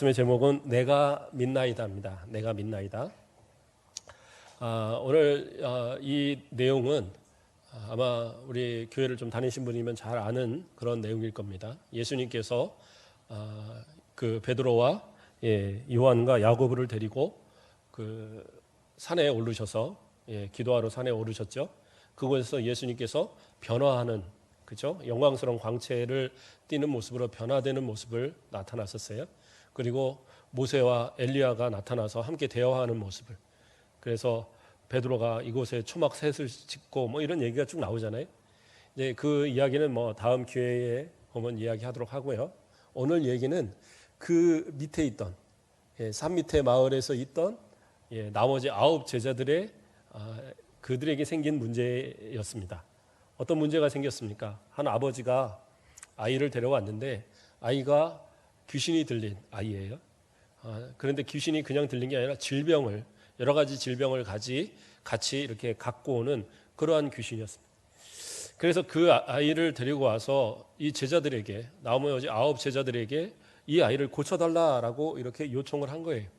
말씀의 제목은 내가 믿나이다입니다. 내가 믿나이다. 오늘 이 내용은 아마 우리 교회를 좀 다니신 분이면 잘 아는 그런 내용일 겁니다. 예수님께서 그 베드로와 요한과 야고보를 데리고 그 산에 오르셔서 기도하러 산에 오르셨죠. 그곳에서 예수님께서 변화하는, 그죠? 영광스러운 광채를 띠는 모습으로 변화되는 모습을 나타났었어요. 그리고 모세와 엘리야가 나타나서 함께 대화하는 모습을, 그래서 베드로가 이곳에 초막 셋을 짓고 뭐 이런 얘기가 쭉 나오잖아요. 이제 그 이야기는 뭐 다음 기회에 보면 이야기하도록 하고요. 오늘 얘기는 그 밑에 있던 산 밑에 마을에서 있던 나머지 9 제자들의 그들에게 생긴 문제였습니다. 어떤 문제가 생겼습니까? 한 아버지가 아이를 데려왔는데 아이가 귀신이 들린 아이예요. 그런데 귀신이 그냥 들린 게 아니라 질병을, 여러 가지 질병을 같이 이렇게 갖고 오는 그러한 귀신이었습니다. 그래서 그 아이를 데리고 와서 이 제자들에게, 나머지 9 제자들에게 이 아이를 고쳐달라라고 이렇게 요청을 한 거예요.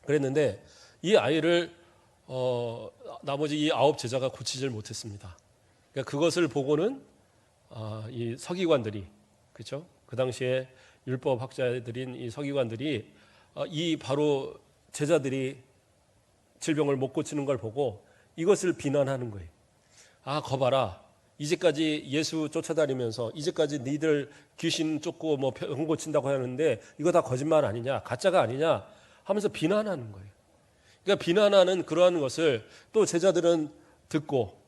그랬는데 이 아이를 나머지 이 9 제자가 고치질 못했습니다. 그러니까 그것을 보고는 이 서기관들이, 그렇죠? 그 당시에 율법 학자들인 이 서기관들이 이 바로 제자들이 질병을 못 고치는 걸 보고 이것을 비난하는 거예요. 거 봐라. 이제까지 예수 쫓아다니면서 이제까지 니들 귀신 쫓고 뭐 병 고친다고 하는데 이거 다 거짓말 아니냐, 가짜가 아니냐 하면서 비난하는 거예요. 그러니까 비난하는 그러한 것을 또 제자들은 듣고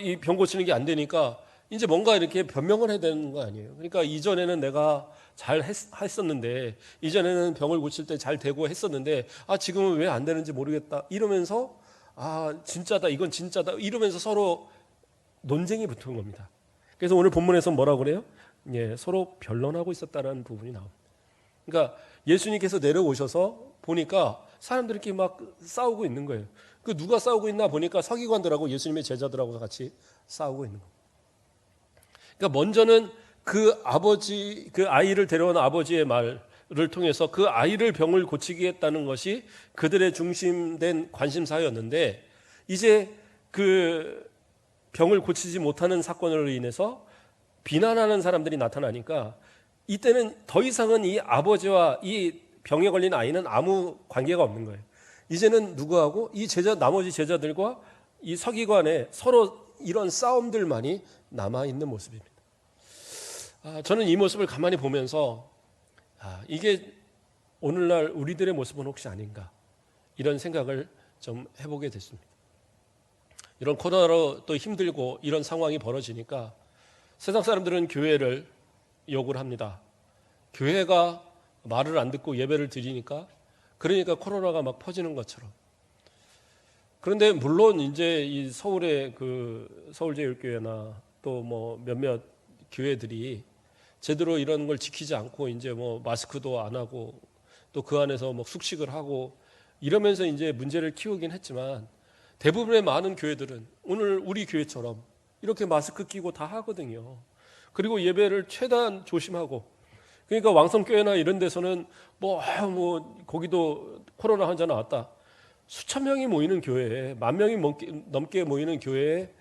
이 병 고치는 게 안 되니까 이제 뭔가 이렇게 변명을 해야 되는 거 아니에요. 그러니까 이전에는 내가 잘 했었는데, 이전에는 병을 고칠 때 잘 되고 했었는데 지금은 왜 안 되는지 모르겠다 이러면서 진짜다, 이건 진짜다 이러면서 서로 논쟁이 붙은 겁니다. 그래서 오늘 본문에서 뭐라고 그래요? 서로 변론하고 있었다는 부분이 나옵니다. 그러니까 예수님께서 내려오셔서 보니까 사람들이 이렇게 막 싸우고 있는 거예요. 그 누가 싸우고 있나 보니까 서기관들하고 예수님의 제자들하고 같이 싸우고 있는 겁니다. 그러니까 먼저는 그 아이를 데려온 아버지의 말을 통해서 그 아이를 병을 고치겠다는 것이 그들의 중심된 관심사였는데, 이제 그 병을 고치지 못하는 사건으로 인해서 비난하는 사람들이 나타나니까 이때는 더 이상은 이 아버지와 이 병에 걸린 아이는 아무 관계가 없는 거예요. 이제는 누구하고 나머지 제자들과 이 서기관의 서로 이런 싸움들만이 남아있는 모습입니다. 저는 이 모습을 가만히 보면서 이게 오늘날 우리들의 모습은 혹시 아닌가, 이런 생각을 좀 해보게 됐습니다. 이런 코로나로 또 힘들고 이런 상황이 벌어지니까 세상 사람들은 교회를 욕을 합니다. 교회가 말을 안 듣고 예배를 드리니까, 그러니까 코로나가 막 퍼지는 것처럼. 그런데 물론 이제 이 서울의 그 서울제일교회나 또 뭐 몇몇 교회들이 제대로 이런 걸 지키지 않고 이제 뭐 마스크도 안 하고 또 그 안에서 뭐 숙식을 하고 이러면서 이제 문제를 키우긴 했지만, 대부분의 많은 교회들은 오늘 우리 교회처럼 이렇게 마스크 끼고 다 하거든요. 그리고 예배를 최대한 조심하고, 그러니까 왕성교회나 이런 데서는 뭐 거기도 코로나 환자 나왔다, 수천 명이 모이는 교회에, 10,000명이 넘게 모이는 교회에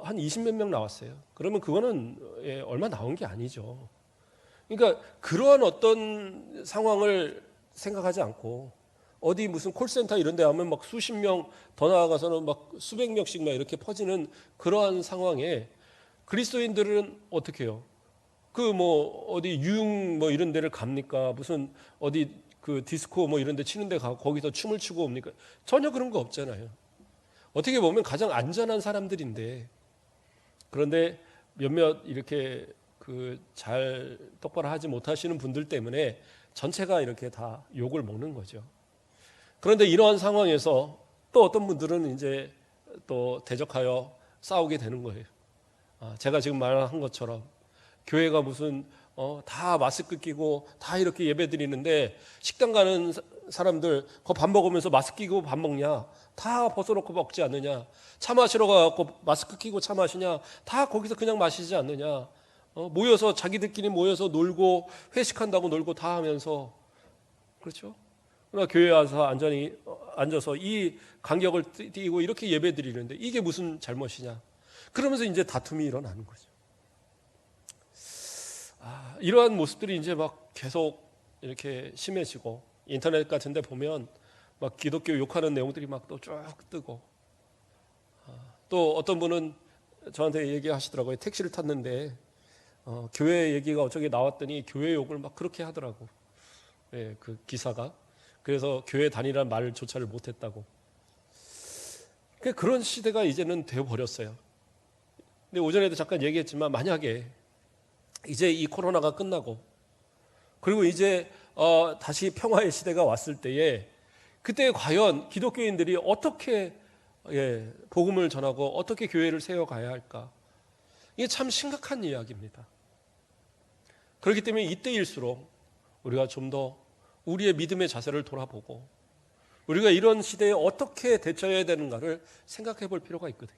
한 20몇 명 나왔어요. 그러면 그거는 얼마 나온 게 아니죠. 그러니까 그러한 어떤 상황을 생각하지 않고 어디 무슨 콜센터 이런 데 하면 막 수십 명, 더 나아가서는 막 수백 명씩 막 이렇게 퍼지는 그러한 상황에 그리스도인들은 어떻게 해요? 그 뭐 어디 유흥 뭐 이런 데를 갑니까? 무슨 어디 그 디스코 뭐 이런 데 치는 데 가고 거기서 춤을 추고 옵니까? 전혀 그런 거 없잖아요. 어떻게 보면 가장 안전한 사람들인데, 그런데 몇몇 이렇게 그 잘 똑바로 하지 못하시는 분들 때문에 전체가 이렇게 다 욕을 먹는 거죠. 그런데 이러한 상황에서 또 어떤 분들은 이제 또 대적하여 싸우게 되는 거예요. 제가 지금 말한 것처럼 교회가 무슨 다 마스크 끼고 다 이렇게 예배 드리는데 식당 가는 사람들 그 밥 먹으면서 마스크 끼고 밥 먹냐? 다 벗어놓고 먹지 않느냐? 차 마시러 가고 마스크 끼고 차 마시냐? 다 거기서 그냥 마시지 않느냐? 모여서 자기들끼리 모여서 놀고 회식한다고 놀고 다 하면서 그렇죠? 그러나 교회에 와서 앉아서 이 간격을 띄고 이렇게 예배 드리는데 이게 무슨 잘못이냐? 그러면서 이제 다툼이 일어나는 거죠. 이러한 모습들이 이제 막 계속 이렇게 심해지고 인터넷 같은 데 보면 막 기독교 욕하는 내용들이 막 또 쭉 뜨고, 또 어떤 분은 저한테 얘기하시더라고요. 택시를 탔는데 교회 얘기가 어쩌게 나왔더니 교회 욕을 막 그렇게 하더라고. 예, 그 기사가. 그래서 교회 다니라는 말조차를 못했다고. 그런 시대가 이제는 되어버렸어요. 근데 오전에도 잠깐 얘기했지만 만약에 이제 이 코로나가 끝나고 그리고 이제 다시 평화의 시대가 왔을 때에 그때 과연 기독교인들이 어떻게 복음을 전하고 어떻게 교회를 세워가야 할까? 이게 참 심각한 이야기입니다. 그렇기 때문에 이때일수록 우리가 좀 더 우리의 믿음의 자세를 돌아보고 우리가 이런 시대에 어떻게 대처해야 되는가를 생각해 볼 필요가 있거든요.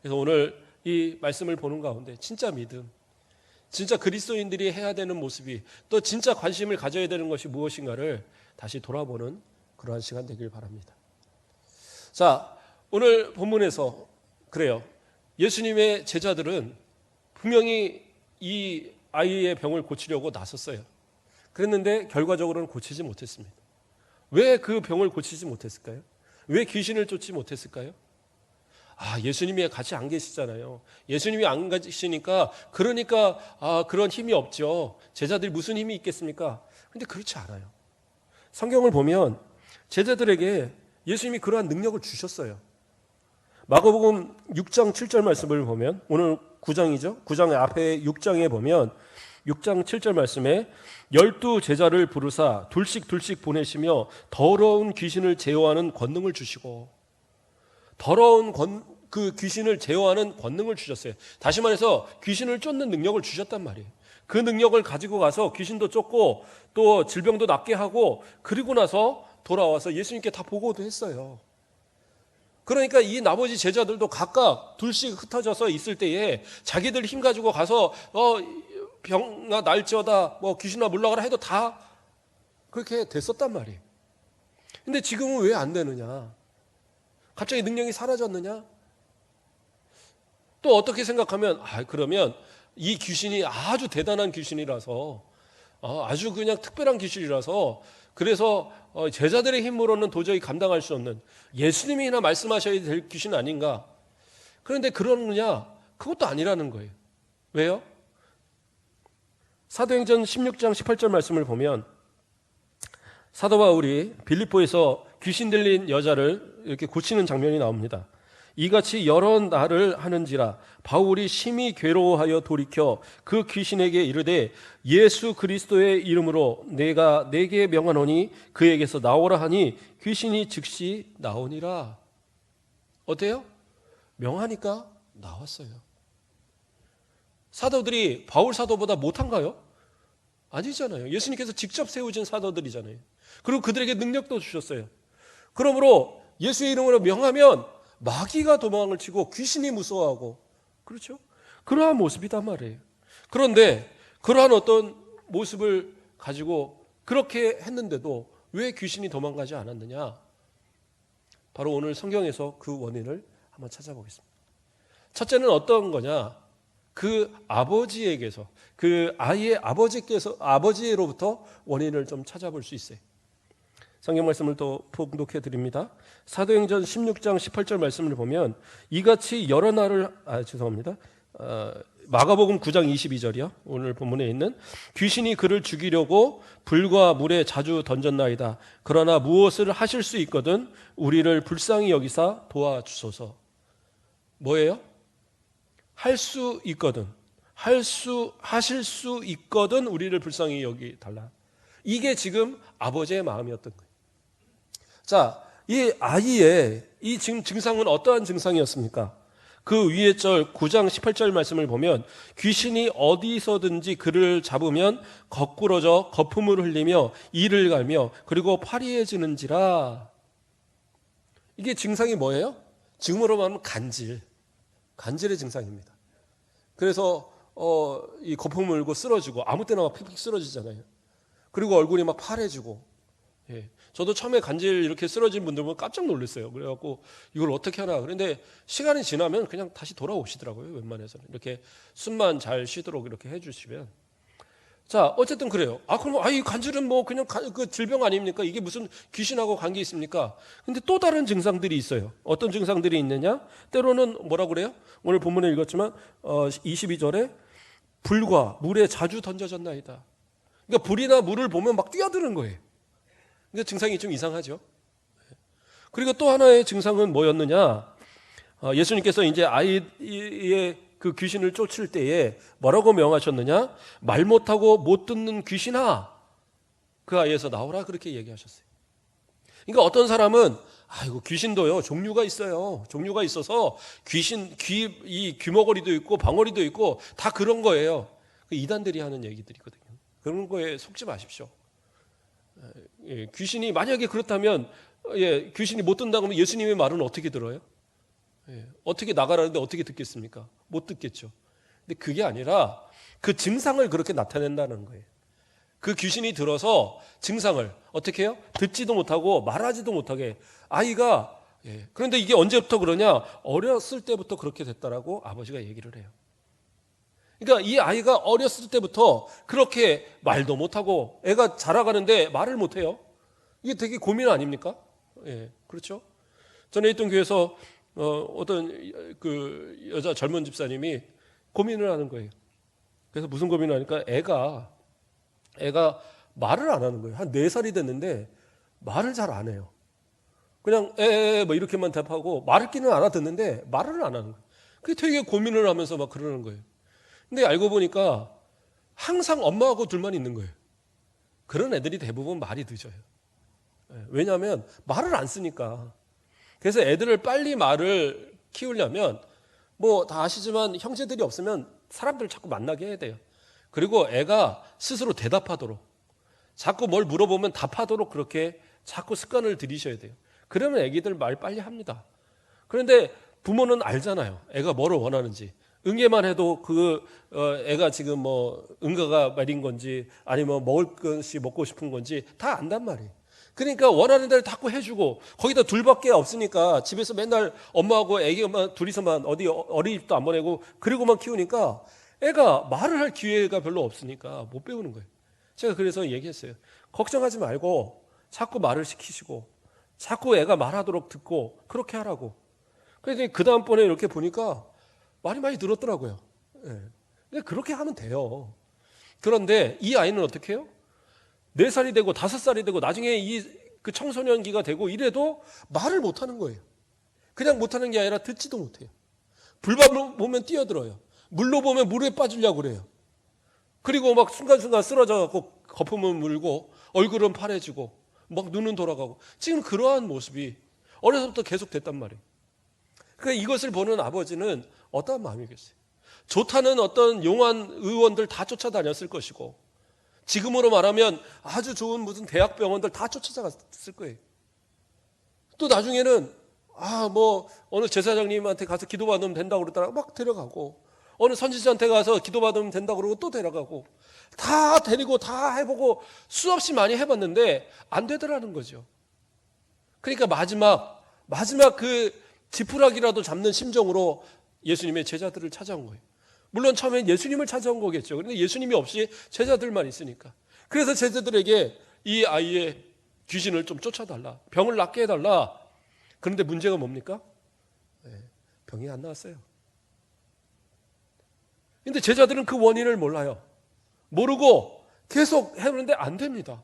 그래서 오늘 이 말씀을 보는 가운데 진짜 믿음, 진짜 그리스도인들이 해야 되는 모습이, 또 진짜 관심을 가져야 되는 것이 무엇인가를 다시 돌아보는 그러한 시간 되길 바랍니다. 자, 오늘 본문에서 그래요. 예수님의 제자들은 분명히 이 아이의 병을 고치려고 나섰어요. 그랬는데 결과적으로는 고치지 못했습니다. 왜 그 병을 고치지 못했을까요? 왜 귀신을 쫓지 못했을까요? 예수님이 같이 안 계시잖아요. 예수님이 안 계시니까 그러니까 그런 힘이 없죠. 제자들이 무슨 힘이 있겠습니까? 그런데 그렇지 않아요. 성경을 보면 제자들에게 예수님이 그러한 능력을 주셨어요. 마가복음 6장 7절 말씀을 보면, 오늘 9장이죠. 9장의 앞에 6장에 보면 6장 7절 말씀에 12 제자를 부르사 둘씩 보내시며 더러운 귀신을 제어하는 권능을 주시고, 더러운 그 귀신을 제어하는 권능을 주셨어요. 다시 말해서 귀신을 쫓는 능력을 주셨단 말이에요. 그 능력을 가지고 가서 귀신도 쫓고 또 질병도 낫게 하고, 그리고 나서 돌아와서 예수님께 다 보고도 했어요. 그러니까 이 나머지 제자들도 각각 둘씩 흩어져서 있을 때에 자기들 힘 가지고 가서 병아 날지어다, 귀신아 물러가라 해도 다 그렇게 됐었단 말이에요. 근데 지금은 왜 안 되느냐? 갑자기 능력이 사라졌느냐? 또 어떻게 생각하면 그러면 이 귀신이 아주 대단한 귀신이라서, 아주 그냥 특별한 귀신이라서, 그래서 제자들의 힘으로는 도저히 감당할 수 없는 예수님이나 말씀하셔야 될 귀신 아닌가? 그런데 그러느냐? 그것도 아니라는 거예요. 왜요? 사도행전 16장 18절 말씀을 보면 사도 바울이 빌립보에서 귀신 들린 여자를 이렇게 고치는 장면이 나옵니다. 이같이 여러 날을 하는지라 바울이 심히 괴로워하여 돌이켜 그 귀신에게 이르되 예수 그리스도의 이름으로 내가 네게 명하노니 그에게서 나오라 하니 귀신이 즉시 나오니라. 어때요? 명하니까 나왔어요. 사도들이 바울 사도보다 못한가요? 아니잖아요. 예수님께서 직접 세우신 사도들이잖아요. 그리고 그들에게 능력도 주셨어요. 그러므로 예수의 이름으로 명하면 마귀가 도망을 치고 귀신이 무서워하고, 그렇죠? 그러한 모습이단 말이에요. 그런데 그러한 어떤 모습을 가지고 그렇게 했는데도 왜 귀신이 도망가지 않았느냐? 바로 오늘 성경에서 그 원인을 한번 찾아보겠습니다. 첫째는 어떤 거냐? 그 아버지에게서, 그 아이의 아버지로부터 원인을 좀 찾아볼 수 있어요. 성경 말씀을 또 봉독해 드립니다. 사도행전 16장 18절 말씀을 보면 이같이 여러 날을 마가복음 9장 22절이요. 오늘 본문에 있는 귀신이 그를 죽이려고 불과 물에 자주 던졌나이다. 그러나 무엇을 하실 수 있거든 우리를 불쌍히 여기사 도와주소서. 뭐예요? 할 수 있거든, 하실 수 있거든 우리를 불쌍히 여기 달라. 이게 지금 아버지의 마음이었던 거예요. 자, 이 아이의 이 지금 증상은 어떠한 증상이었습니까? 그 위에 절 9장 18절 말씀을 보면 귀신이 어디서든지 그를 잡으면 거꾸러져 거품을 흘리며 이를 갈며 그리고 파리해지는지라. 이게 증상이 뭐예요? 지금으로 말하면 간질의 증상입니다. 그래서 이 거품을 물고 쓰러지고 아무 때나 막 픽픽 쓰러지잖아요. 그리고 얼굴이 막 파래지고 예. 저도 처음에 간질 이렇게 쓰러진 분들 보면 깜짝 놀랐어요. 그래갖고 이걸 어떻게 하나. 그런데 시간이 지나면 그냥 다시 돌아오시더라고요. 웬만해서는. 이렇게 숨만 잘 쉬도록 이렇게 해주시면. 자, 어쨌든 그래요. 그럼, 이 간질은 뭐 그냥 그 질병 아닙니까? 이게 무슨 귀신하고 관계 있습니까? 근데 또 다른 증상들이 있어요. 어떤 증상들이 있느냐? 때로는 뭐라고 그래요? 오늘 본문에 읽었지만, 22절에 불과 물에 자주 던져졌나이다. 그러니까 불이나 물을 보면 막 뛰어드는 거예요. 그러니까 증상이 좀 이상하죠. 그리고 또 하나의 증상은 뭐였느냐? 예수님께서 이제 아이의 그 귀신을 쫓을 때에 뭐라고 명하셨느냐? 말 못하고 못 듣는 귀신아, 그 아이에서 나오라, 그렇게 얘기하셨어요. 그러니까 어떤 사람은 이거 귀신도요 종류가 있어요. 종류가 있어서 이 귀머거리도 있고 방어리도 있고 다 그런 거예요. 이단들이 하는 얘기들이거든요. 그런 거에 속지 마십시오. 귀신이 만약에 그렇다면 귀신이 못 듣는다고 하면 예수님의 말은 어떻게 들어요? 어떻게 나가라는데 어떻게 듣겠습니까? 못 듣겠죠. 근데 그게 아니라 그 증상을 그렇게 나타낸다는 거예요. 그 귀신이 들어서 증상을 어떻게 해요? 듣지도 못하고 말하지도 못하게 아이가. 그런데 이게 언제부터 그러냐? 어렸을 때부터 그렇게 됐다라고 아버지가 얘기를 해요. 그러니까 이 아이가 어렸을 때부터 그렇게 말도 못하고 애가 자라가는데 말을 못해요. 이게 되게 고민 아닙니까? 그렇죠. 전에 있던 교회에서 어떤 그 여자 젊은 집사님이 고민을 하는 거예요. 그래서 무슨 고민을 하니까 애가 말을 안 하는 거예요. 한 4살이 됐는데 말을 잘 안 해요. 그냥 뭐 이렇게만 답하고 말을 끼는 알아듣는데 말을 안 하는 거예요. 그게 되게 고민을 하면서 막 그러는 거예요. 근데 알고 보니까 항상 엄마하고 둘만 있는 거예요. 그런 애들이 대부분 말이 늦어요. 왜냐하면 말을 안 쓰니까. 그래서 애들을 빨리 말을 키우려면 뭐 다 아시지만 형제들이 없으면 사람들을 자꾸 만나게 해야 돼요. 그리고 애가 스스로 대답하도록, 자꾸 뭘 물어보면 답하도록 그렇게 자꾸 습관을 들이셔야 돼요. 그러면 애기들 말 빨리 합니다. 그런데 부모는 알잖아요. 애가 뭐를 원하는지. 응애만 해도 애가 지금 뭐 응가가 말인 건지 아니면 먹을 것이 먹고 싶은 건지 다 안단 말이에요. 그러니까 원하는 대로 자꾸 해주고, 거기다 둘밖에 없으니까 집에서 맨날 엄마하고 애기만 둘이서만 어디 어린이집도 안 보내고 그리고만 키우니까 애가 말을 할 기회가 별로 없으니까 못 배우는 거예요. 제가 그래서 얘기했어요. 걱정하지 말고 자꾸 말을 시키시고 자꾸 애가 말하도록 듣고 그렇게 하라고. 그랬더니 그 다음번에 이렇게 보니까 말이 많이 늘었더라고요. 그렇게 하면 돼요. 그런데 이 아이는 어떻게 해요? 4살이 되고 5살이 되고 나중에 그 청소년기가 되고 이래도 말을 못하는 거예요. 그냥 못하는 게 아니라 듣지도 못해요. 불만 보면 뛰어들어요. 물로 보면 물에 빠지려고 그래요. 그리고 막 순간순간 쓰러져갖고 거품은 물고 얼굴은 파래지고 막 눈은 돌아가고, 지금 그러한 모습이 어려서부터 계속 됐단 말이에요. 그러니까 이것을 보는 아버지는 어떠한 마음이겠어요? 좋다는 어떤 용한 의원들 다 쫓아다녔을 것이고, 지금으로 말하면 아주 좋은 무슨 대학병원들 다 쫓아갔을 거예요. 또 나중에는 뭐 어느 제사장님한테 가서 기도받으면 된다고 그러더라 막 데려가고, 어느 선지자한테 가서 기도받으면 된다고 그러고 또 데려가고, 다 데리고 다 해보고 수없이 많이 해봤는데 안 되더라는 거죠. 그러니까 마지막 그 지푸라기라도 잡는 심정으로 예수님의 제자들을 찾아온 거예요. 물론 처음엔 예수님을 찾아온 거겠죠. 그런데 예수님이 없이 제자들만 있으니까. 그래서 제자들에게 이 아이의 귀신을 좀 쫓아달라, 병을 낫게 해달라. 그런데 문제가 뭡니까? 병이 안 나왔어요. 그런데 제자들은 그 원인을 몰라요. 모르고 계속 해보는데 안 됩니다.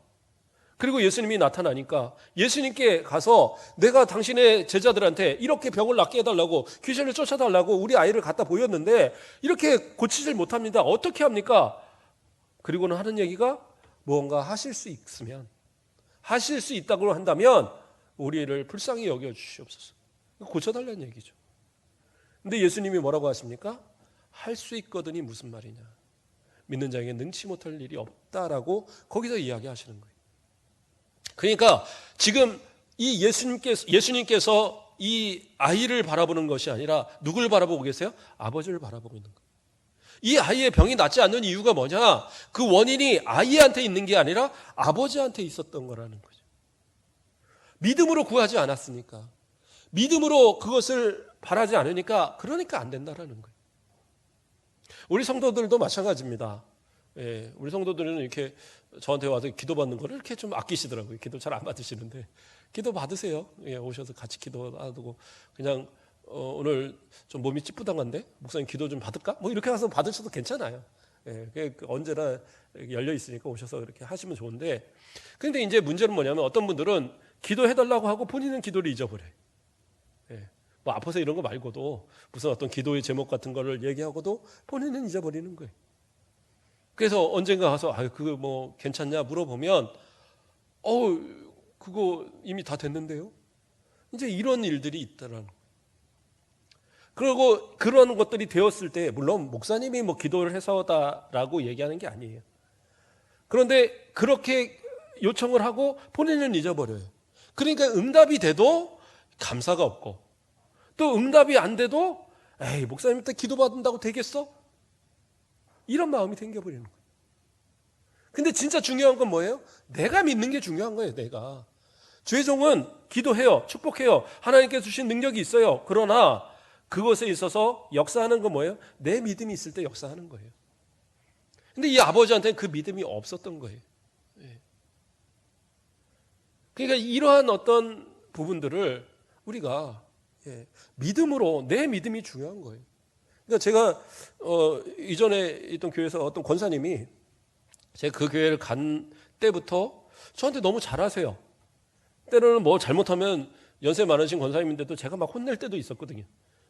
그리고 예수님이 나타나니까 예수님께 가서 내가 당신의 제자들한테 이렇게 병을 낫게 해달라고, 귀신을 쫓아달라고 우리 아이를 갖다 보였는데 이렇게 고치질 못합니다. 어떻게 합니까? 그리고는 하는 얘기가, 무언가 하실 수 있으면, 하실 수 있다고 한다면 우리를 불쌍히 여겨주시옵소서. 고쳐달라는 얘기죠. 근데 예수님이 뭐라고 하십니까? 할 수 있거든이 무슨 말이냐, 믿는 자에게 능치 못할 일이 없다라고 거기서 이야기하시는 거예요. 그러니까 지금 이 예수님께서 이 아이를 바라보는 것이 아니라 누굴 바라보고 계세요? 아버지를 바라보고 있는 거예요. 이 아이의 병이 낫지 않는 이유가 뭐냐? 그 원인이 아이한테 있는 게 아니라 아버지한테 있었던 거라는 거죠. 믿음으로 구하지 않았으니까. 믿음으로 그것을 바라지 않으니까 그러니까 안 된다라는 거예요. 우리 성도들도 마찬가지입니다. 예, 우리 성도들은 이렇게 저한테 와서 기도받는 거를 이렇게 좀 아끼시더라고요. 기도 잘 안 받으시는데 기도 받으세요. 예, 오셔서 같이 기도하고 그냥 오늘 좀 몸이 찌뿌당한데 목사님 기도 좀 받을까? 뭐 이렇게 와서 받으셔도 괜찮아요. 예, 언제나 열려 있으니까 오셔서 이렇게 하시면 좋은데, 근데 이제 문제는 뭐냐면 어떤 분들은 기도해달라고 하고 본인은 기도를 잊어버려요. 예, 뭐 아파서 이런 거 말고도 무슨 어떤 기도의 제목 같은 거를 얘기하고도 본인은 잊어버리는 거예요. 그래서 언젠가 가서 그거 뭐 괜찮냐 물어보면 그거 이미 다 됐는데요. 이제 이런 일들이 있더라는 거예요. 그리고 그런 것들이 되었을 때 물론 목사님이 뭐 기도를 해서다라고 얘기하는 게 아니에요. 그런데 그렇게 요청을 하고 본인은 잊어버려요. 그러니까 응답이 돼도 감사가 없고, 또 응답이 안 돼도 에이 목사님한테 기도받는다고 되겠어? 이런 마음이 생겨버리는 거예요. 근데 진짜 중요한 건 뭐예요? 내가 믿는 게 중요한 거예요. 내가. 주의 종은 기도해요. 축복해요. 하나님께서 주신 능력이 있어요. 그러나 그것에 있어서 역사하는 건 뭐예요? 내 믿음이 있을 때 역사하는 거예요. 근데 이 아버지한테는 그 믿음이 없었던 거예요. 그러니까 이러한 어떤 부분들을 우리가 믿음으로, 내 믿음이 중요한 거예요. 그러니까 제가 이전에 있던 교회에서 어떤 권사님이 제가 그 교회를 간 때부터 저한테 너무 잘하세요. 때로는 뭐 잘못하면 연세 많으신 권사님인데도 제가 막 혼낼 때도 있었거든요.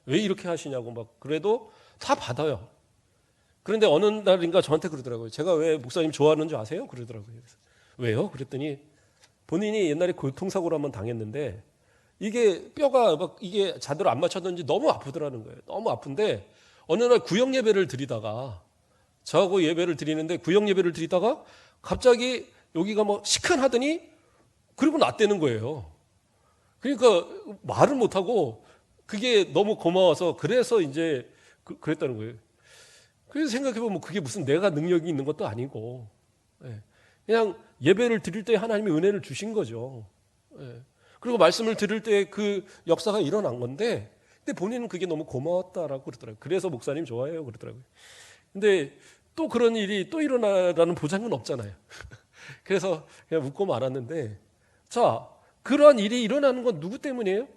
왜 이렇게 하시냐고 막. 그래도 다 받아요. 그런데 어느 날인가 저한테 그러더라고요. 제가 왜 목사님 좋아하는 줄 아세요? 그러더라고요. 그래서 왜요? 그랬더니 본인이 옛날에 교통사고를 한번 당했는데 이게 뼈가 막 이게 제대로 안 맞췄는지 너무 아프더라는 거예요. 너무 아픈데 어느 날 구역 예배를 드리다가, 저하고 예배를 드리는데 구역 예배를 드리다가 갑자기 여기가 뭐 시큰하더니 그리고 낫대는 거예요. 그러니까 말을 못하고 그게 너무 고마워서 그래서 이제 그랬다는 거예요. 그래서 생각해보면 그게 무슨 내가 능력이 있는 것도 아니고 그냥 예배를 드릴 때 하나님이 은혜를 주신 거죠. 그리고 말씀을 들을 때 그 역사가 일어난 건데, 근데 본인은 그게 너무 고마웠다라고 그러더라고요. 그래서 목사님 좋아해요 그러더라고요. 근데 또 그런 일이 또 일어나라는 보장은 없잖아요. 그래서 그냥 웃고 말았는데, 자, 그런 일이 일어나는 건 누구 때문이에요?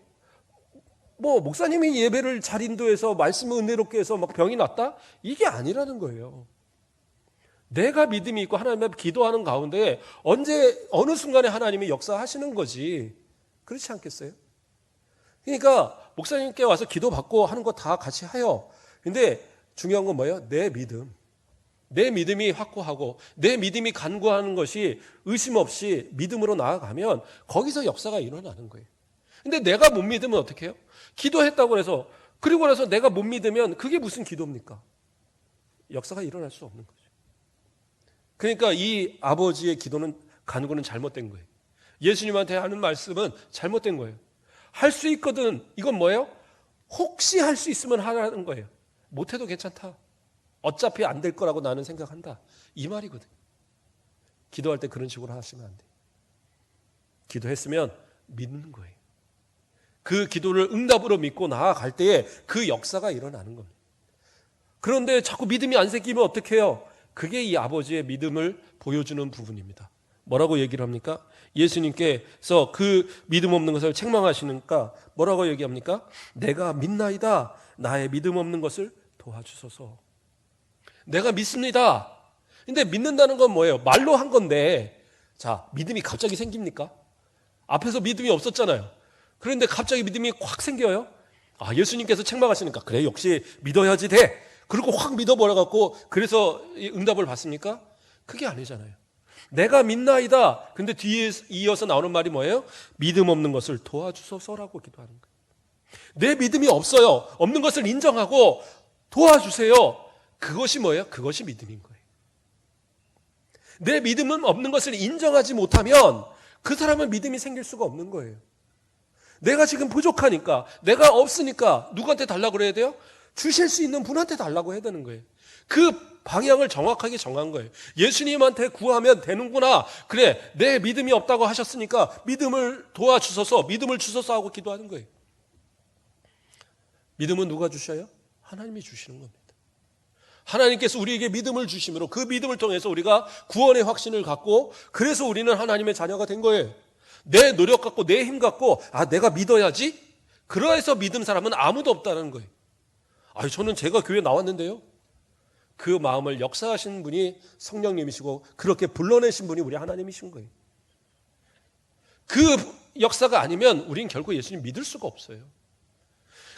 뭐 목사님이 예배를 잘 인도해서 말씀을 은혜롭게 해서 막 병이 났다? 이게 아니라는 거예요. 내가 믿음이 있고 하나님 앞에 기도하는 가운데 언제 어느 순간에 하나님이 역사하시는 거지. 그렇지 않겠어요? 그러니까 목사님께 와서 기도받고 하는 거 다 같이 해요. 근데 중요한 건 뭐예요? 내 믿음. 내 믿음이 확고하고 내 믿음이 간구하는 것이 의심 없이 믿음으로 나아가면 거기서 역사가 일어나는 거예요. 근데 내가 못 믿으면 어떻게 해요? 기도했다고 해서, 그리고 나서 내가 못 믿으면 그게 무슨 기도입니까? 역사가 일어날 수 없는 거죠. 그러니까 이 아버지의 기도는, 간구는 잘못된 거예요. 예수님한테 하는 말씀은 잘못된 거예요. 할 수 있거든. 이건 뭐예요? 혹시 할 수 있으면 하라는 거예요. 못해도 괜찮다. 어차피 안 될 거라고 나는 생각한다. 이 말이거든. 기도할 때 그런 식으로 하시면 안 돼요. 기도했으면 믿는 거예요. 그 기도를 응답으로 믿고 나아갈 때에 그 역사가 일어나는 겁니다. 그런데 자꾸 믿음이 안 생기면 어떻게 해요? 그게 이 아버지의 믿음을 보여주는 부분입니다. 뭐라고 얘기를 합니까? 예수님께서 그 믿음 없는 것을 책망하시니까 뭐라고 얘기합니까? 내가 믿나이다. 나의 믿음 없는 것을 도와주소서. 내가 믿습니다. 근데 믿는다는 건 뭐예요? 말로 한 건데, 자, 믿음이 갑자기 생깁니까? 앞에서 믿음이 없었잖아요. 그런데 갑자기 믿음이 확 생겨요? 예수님께서 책망하시니까 그래, 역시 믿어야지 돼. 그리고 확 믿어버려갖고 그래서 응답을 받습니까? 그게 아니잖아요. 내가 믿나이다. 근데 뒤에 이어서 나오는 말이 뭐예요? 믿음 없는 것을 도와주소서라고 기도하는 거예요. 내 믿음이 없어요. 없는 것을 인정하고 도와주세요. 그것이 뭐예요? 그것이 믿음인 거예요. 내 믿음은 없는 것을 인정하지 못하면 그 사람은 믿음이 생길 수가 없는 거예요. 내가 지금 부족하니까, 내가 없으니까 누구한테 달라고 그래야 돼요? 주실 수 있는 분한테 달라고 해야 되는 거예요. 그 방향을 정확하게 정한 거예요. 예수님한테 구하면 되는구나. 그래, 내 믿음이 없다고 하셨으니까 믿음을 도와주소서, 믿음을 주소서 하고 기도하는 거예요. 믿음은 누가 주셔요? 하나님이 주시는 겁니다. 하나님께서 우리에게 믿음을 주심으로 그 믿음을 통해서 우리가 구원의 확신을 갖고, 그래서 우리는 하나님의 자녀가 된 거예요. 내 노력 갖고 내 힘 갖고 내가 믿어야지, 그래서 믿은 사람은 아무도 없다는 거예요. 저는 제가 교회 나왔는데요, 그 마음을 역사하신 분이 성령님이시고 그렇게 불러내신 분이 우리 하나님이신 거예요. 그 역사가 아니면 우린 결국 예수님 믿을 수가 없어요.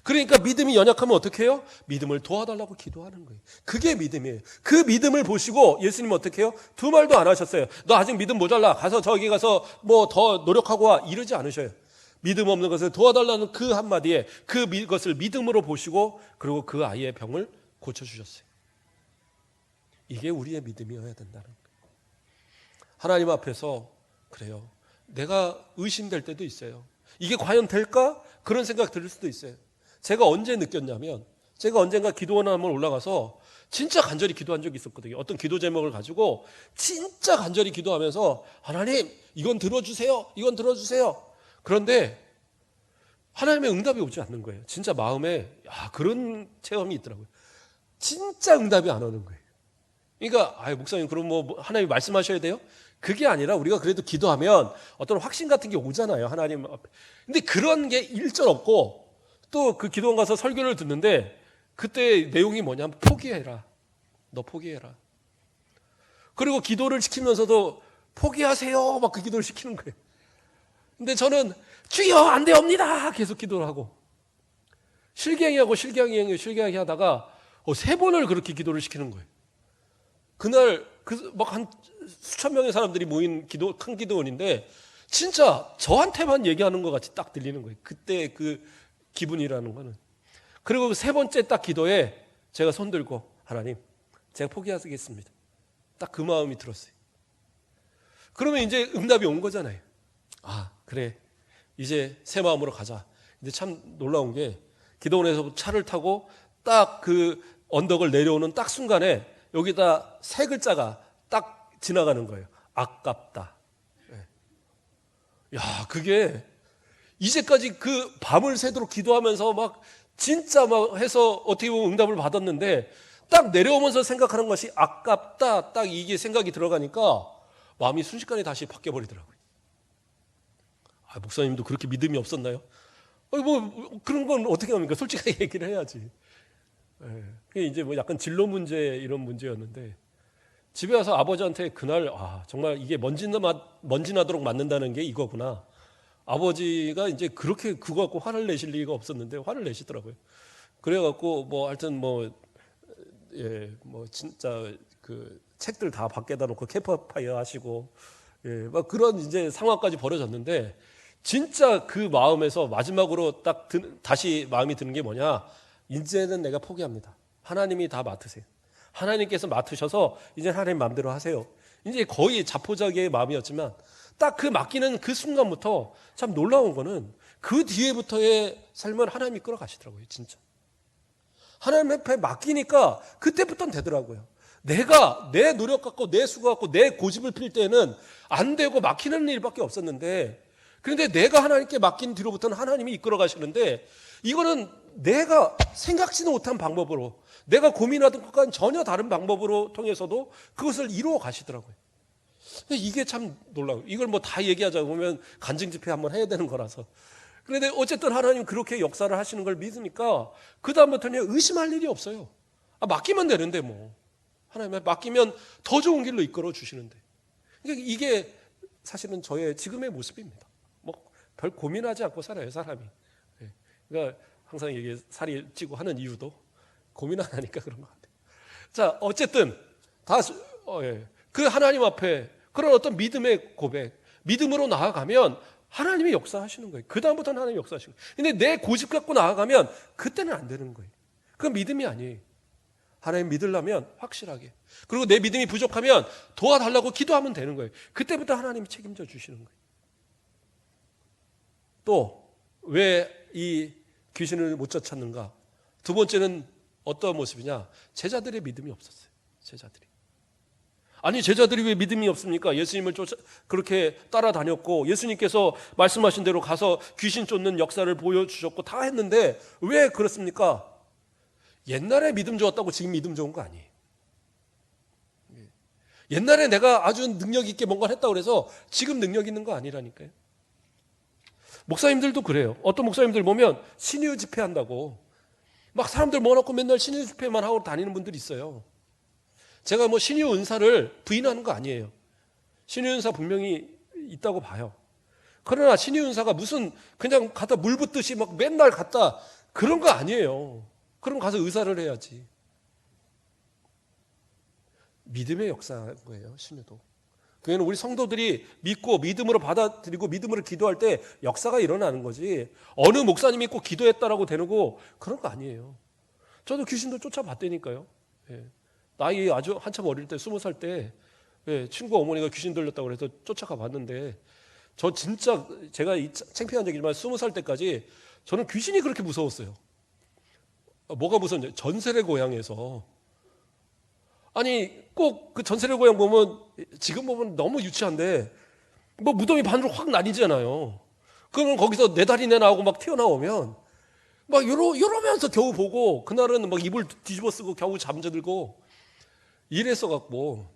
그러니까 믿음이 연약하면 어떻게 해요? 믿음을 도와달라고 기도하는 거예요. 그게 믿음이에요. 그 믿음을 보시고 예수님은 어떻게 해요? 두 말도 안 하셨어요. 너 아직 믿음 모자라, 가서 저기 가서 뭐 더 노력하고 와, 이러지 않으셔요. 믿음 없는 것을 도와달라는 그 한마디에 그것을 믿음으로 보시고, 그리고 그 아이의 병을 고쳐주셨어요. 이게 우리의 믿음이어야 된다는 거예요. 하나님 앞에서 그래요, 내가 의심될 때도 있어요. 이게 과연 될까? 그런 생각 들 수도 있어요. 제가 언제 느꼈냐면, 제가 언젠가 기도원 한번 올라가서 진짜 간절히 기도한 적이 있었거든요. 어떤 기도 제목을 가지고 진짜 간절히 기도하면서, 하나님 이건 들어주세요, 이건 들어주세요. 그런데 하나님의 응답이 오지 않는 거예요. 진짜 마음에 그런 체험이 있더라고요. 진짜 응답이 안 오는 거예요. 그러니까 목사님 그럼 뭐 하나님이 말씀하셔야 돼요? 그게 아니라 우리가 그래도 기도하면 어떤 확신 같은 게 오잖아요, 하나님 앞에. 근데 그런 게 일절 없고, 또 그 기도원 가서 설교를 듣는데 그때 내용이 뭐냐면, 포기해라, 너 포기해라. 그리고 기도를 시키면서도 포기하세요, 막 그 기도를 시키는 거예요. 근데 저는 주여 안 되옵니다 계속 기도를 하고, 실갱이 하다가 3번을 그렇게 기도를 시키는 거예요. 그날 막 한 수천 명의 사람들이 모인 큰 기도원인데, 진짜 저한테만 얘기하는 것 같이 딱 들리는 거예요. 그때 그 기분이라는 거는. 그리고 3번째 딱 기도에 제가 손 들고, 하나님 제가 포기하겠습니다, 딱 그 마음이 들었어요. 그러면 이제 응답이 온 거잖아요. 그래, 이제 새 마음으로 가자. 근데 참 놀라운 게, 기도원에서 차를 타고 딱 그 언덕을 내려오는 딱 순간에 여기다 3글자가 딱 지나가는 거예요. 아깝다. 그게 이제까지 그 밤을 새도록 기도하면서 막 진짜 막 해서 어떻게 보면 응답을 받았는데, 딱 내려오면서 생각하는 것이 아깝다, 딱 이게 생각이 들어가니까 마음이 순식간에 다시 바뀌어 버리더라고요. 목사님도 그렇게 믿음이 없었나요? 뭐 그런 건 어떻게 합니까? 솔직하게 얘기를 해야지. 그게 이제 뭐 약간 진로 문제, 이런 문제였는데, 집에 와서 아버지한테 그날 정말 이게 먼지 나도록 맞는다는 게 이거구나. 아버지가 이제 그렇게 그거 갖고 화를 내실 리가 없었는데 화를 내시더라고요. 그래갖고 뭐 하여튼 뭐 진짜 그 책들 다 밖에다 놓고 캠프파이어 하시고, 막 그런 이제 상황까지 벌어졌는데, 진짜 그 마음에서 마지막으로 딱 다시 마음이 드는 게 뭐냐, 이제는 내가 포기합니다. 하나님이 다 맡으세요. 하나님께서 맡으셔서 이제 하나님 마음대로 하세요. 이제 거의 자포자기의 마음이었지만, 딱 그 맡기는 그 순간부터 참 놀라운 거는, 그 뒤에부터의 삶을 하나님이 끌어가시더라고요. 진짜 하나님 앞에 맡기니까 그때부터는 되더라고요. 내가 내 노력 갖고 내 수고 갖고 내 고집을 필 때는 안 되고 막히는 일밖에 없었는데, 그런데 내가 하나님께 맡긴 뒤로부터는 하나님이 이끌어 가시는데, 이거는 내가 생각지도 못한 방법으로, 내가 고민하던 것과는 전혀 다른 방법으로 통해서도 그것을 이루어 가시더라고요. 이게 참 놀라워요. 이걸 뭐 다 얘기하자 보면 간증 집회 한번 해야 되는 거라서. 그런데 어쨌든 하나님 그렇게 역사를 하시는 걸 믿으니까 그 다음부터는 의심할 일이 없어요. 맡기면 되는데 뭐. 하나님에 맡기면 더 좋은 길로 이끌어 주시는데. 그러니까 이게 사실은 저의 지금의 모습입니다. 뭐 별 고민하지 않고 살아요, 사람이. 그러니까 항상 이게 살이 찌고 하는 이유도 고민 안 하니까 그런 것 같아요. 자, 어쨌든 그 하나님 앞에 그런 어떤 믿음의 고백, 믿음으로 나아가면 하나님이 역사하시는 거예요. 그 다음부터는 하나님이 역사하시는 거예요. 근데 내 고집 갖고 나아가면 그때는 안 되는 거예요. 그건 믿음이 아니에요. 하나님 믿으려면 확실하게, 그리고 내 믿음이 부족하면 도와달라고 기도하면 되는 거예요. 그때부터 하나님이 책임져 주시는 거예요. 또 왜 이 귀신을 못 쫓았는가? 두 번째는 어떤 모습이냐? 제자들의 믿음이 없었어요. 제자들이. 아니 제자들이 왜 믿음이 없습니까? 예수님을 그렇게 따라다녔고 예수님께서 말씀하신 대로 가서 귀신 쫓는 역사를 보여주셨고 다 했는데 왜 그렇습니까? 옛날에 믿음 좋았다고 지금 믿음 좋은 거 아니에요. 옛날에 내가 아주 능력 있게 뭔가를 했다고 해서 지금 능력 있는 거 아니라니까요. 목사님들도 그래요. 어떤 목사님들 보면 신유 집회한다고 막 사람들 모아놓고 맨날 신유 집회만 하고 다니는 분들이 있어요. 제가 뭐 신유 은사를 부인하는 거 아니에요. 신유 은사 분명히 있다고 봐요. 그러나 신유 은사가 무슨 그냥 갖다 물 붓듯이 막 맨날 갖다 그런 거 아니에요. 그럼 가서 의사를 해야지. 믿음의 역사인 거예요, 신유도. 그게는 우리 성도들이 믿고 믿음으로 받아들이고 믿음으로 기도할 때 역사가 일어나는 거지. 어느 목사님이 꼭 기도했다라고 되고 그런 거 아니에요. 저도 귀신도 쫓아봤다니까요. 예. 나이 아주 한참 어릴 때 20살 때 친구 어머니가 귀신 들렸다고 해서 쫓아가 봤는데 저 진짜 제가 창피한 얘기지만 20살 때까지 저는 귀신이 그렇게 무서웠어요. 뭐가 무서운지 전설의 고향에서 아니 꼭 그 전설의 고향 보면 지금 보면 너무 유치한데 뭐 무덤이 반으로 확 나뉘잖아요. 그러면 거기서 네 다리 내 나오고 막 튀어나오면 막 이러면서 겨우 보고 그날은 막 이불 뒤집어 쓰고 겨우 잠들고 이랬어 갖고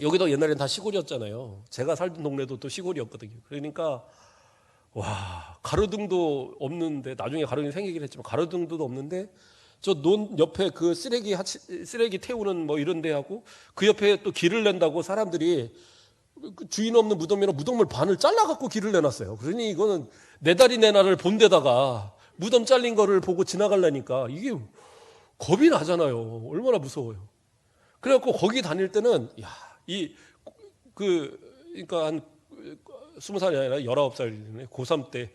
여기도 옛날엔 다 시골이었잖아요. 제가 살던 동네도 또 시골이었거든요. 그러니까 와 가로등도 없는데 나중에 가로등이 생기긴 했지만 가로등도 없는데 저 논 옆에 그 쓰레기 태우는 뭐 이런 데하고 그 옆에 또 길을 낸다고 사람들이 그 주인 없는 무덤이나 무덤을 반을 잘라갖고 길을 내놨어요. 그러니 이거는 네 다리 네 날을 본 데다가 무덤 잘린 거를 보고 지나가려니까 이게 겁이 나잖아요. 얼마나 무서워요. 그래갖고 거기 다닐 때는 그러니까 한 20살이 아니라 19살이네. 고3 때.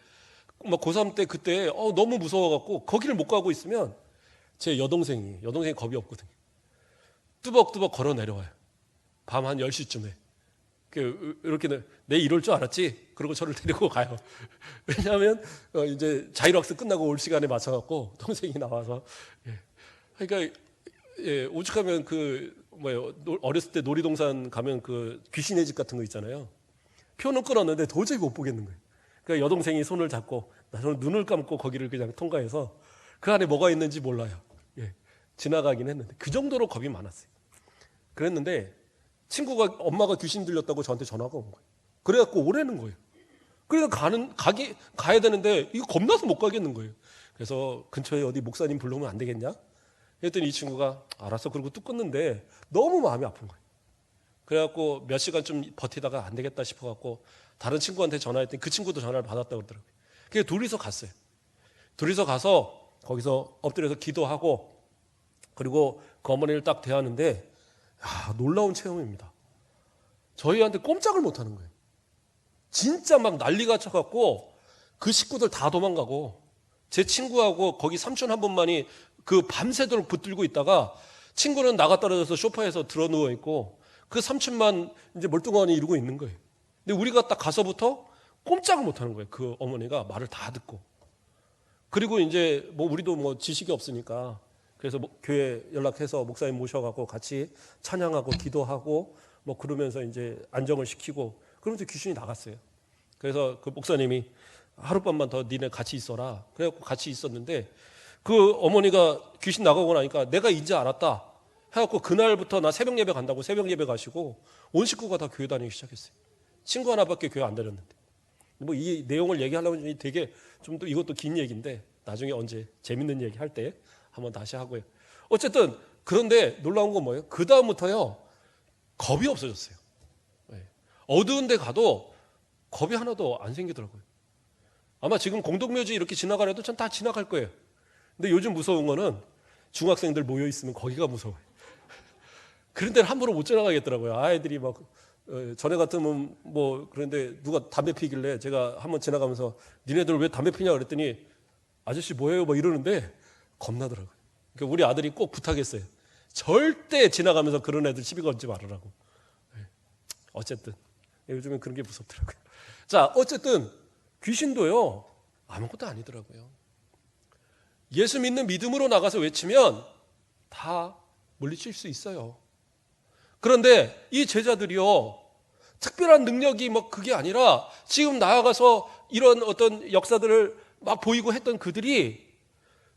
막 고3 때 그때 너무 무서워갖고 거기를 못 가고 있으면 제 여동생이 겁이 없거든요. 뚜벅뚜벅 걸어 내려와요. 밤 한 10시쯤에. 이렇게 내 이럴 줄 알았지? 그러고 저를 데리고 가요. 왜냐하면 이제 자율학습 끝나고 올 시간에 맞춰갖고 동생이 나와서 그러니까 오죽하면 어렸을 때 놀이동산 가면 그 귀신의 집 같은 거 있잖아요. 표는 끊었는데 도저히 못 보겠는 거예요. 그러니까 여동생이 손을 잡고 저는 눈을 감고 거기를 그냥 통과해서 그 안에 뭐가 있는지 몰라요. 지나가긴 했는데 그 정도로 겁이 많았어요. 그랬는데 친구가 엄마가 귀신 들렸다고 저한테 전화가 온 거예요. 그래갖고 오라는 거예요. 그래서 가야 되는데 이거 겁나서 못 가겠는 거예요. 그래서 근처에 어디 목사님 불러오면 안 되겠냐? 그랬더니 이 친구가 알았어. 그러고 뚝 끊는데 너무 마음이 아픈 거예요. 그래갖고 몇 시간 좀 버티다가 안 되겠다 싶어갖고 다른 친구한테 전화했더니 그 친구도 전화를 받았다고 그러더라고요. 그래서 둘이서 갔어요. 둘이서 가서 거기서 엎드려서 기도하고 그리고 그 어머니를 딱 대하는데 놀라운 체험입니다. 저희한테 꼼짝을 못하는 거예요. 진짜 막 난리가 쳐갖고 그 식구들 다 도망가고 제 친구하고 거기 삼촌 한 분만이 그 밤새도록 붙들고 있다가 친구는 나가 떨어져서 소파에서 드러 누워 있고 그 삼촌만 이제 멀뚱하니 이러고 있는 거예요. 근데 우리가 딱 가서부터 꼼짝을 못하는 거예요. 그 어머니가 말을 다 듣고. 그리고 이제 우리도 지식이 없으니까 그래서 교회 연락해서 목사님 모셔갖고 같이 찬양하고 기도하고 그러면서 이제 안정을 시키고 그러면서 귀신이 나갔어요. 그래서 그 목사님이 하룻밤만 더 니네 같이 있어라. 그래갖고 같이 있었는데 그 어머니가 귀신 나가고 나니까 내가 이제 알았다 해갖고 그날부터 나 새벽 예배 간다고 새벽 예배 가시고 온 식구가 다 교회 다니기 시작했어요. 친구 하나밖에 교회 안 다녔는데. 이 내용을 얘기하려면 되게 좀 또 이것도 긴 얘기인데 나중에 언제 재밌는 얘기 할 때 한번 다시 하고요. 어쨌든 그런데 놀라운 건 뭐예요? 그 다음부터요 겁이 없어졌어요. 어두운 데 가도 겁이 하나도 안 생기더라고요. 아마 지금 공동묘지 이렇게 지나가려도 전 다 지나갈 거예요. 근데 요즘 무서운 거는 중학생들 모여 있으면 거기가 무서워요. 그런 데는 함부로 못 지나가겠더라고요. 아이들이 막 전에 같으면 그런데 누가 담배 피길래 제가 한번 지나가면서 니네들 왜 담배 피냐 그랬더니 아저씨 뭐예요? 이러는데 겁나더라고요. 그러니까 우리 아들이 꼭 부탁했어요. 절대 지나가면서 그런 애들 시비 걸지 말으라고. 어쨌든 요즘엔 그런 게 무섭더라고요. 자, 어쨌든 귀신도요 아무것도 아니더라고요. 예수 믿는 믿음으로 나가서 외치면 다 물리칠 수 있어요. 그런데 이 제자들이요, 특별한 능력이 뭐 그게 아니라 지금 나아가서 이런 어떤 역사들을 막 보이고 했던 그들이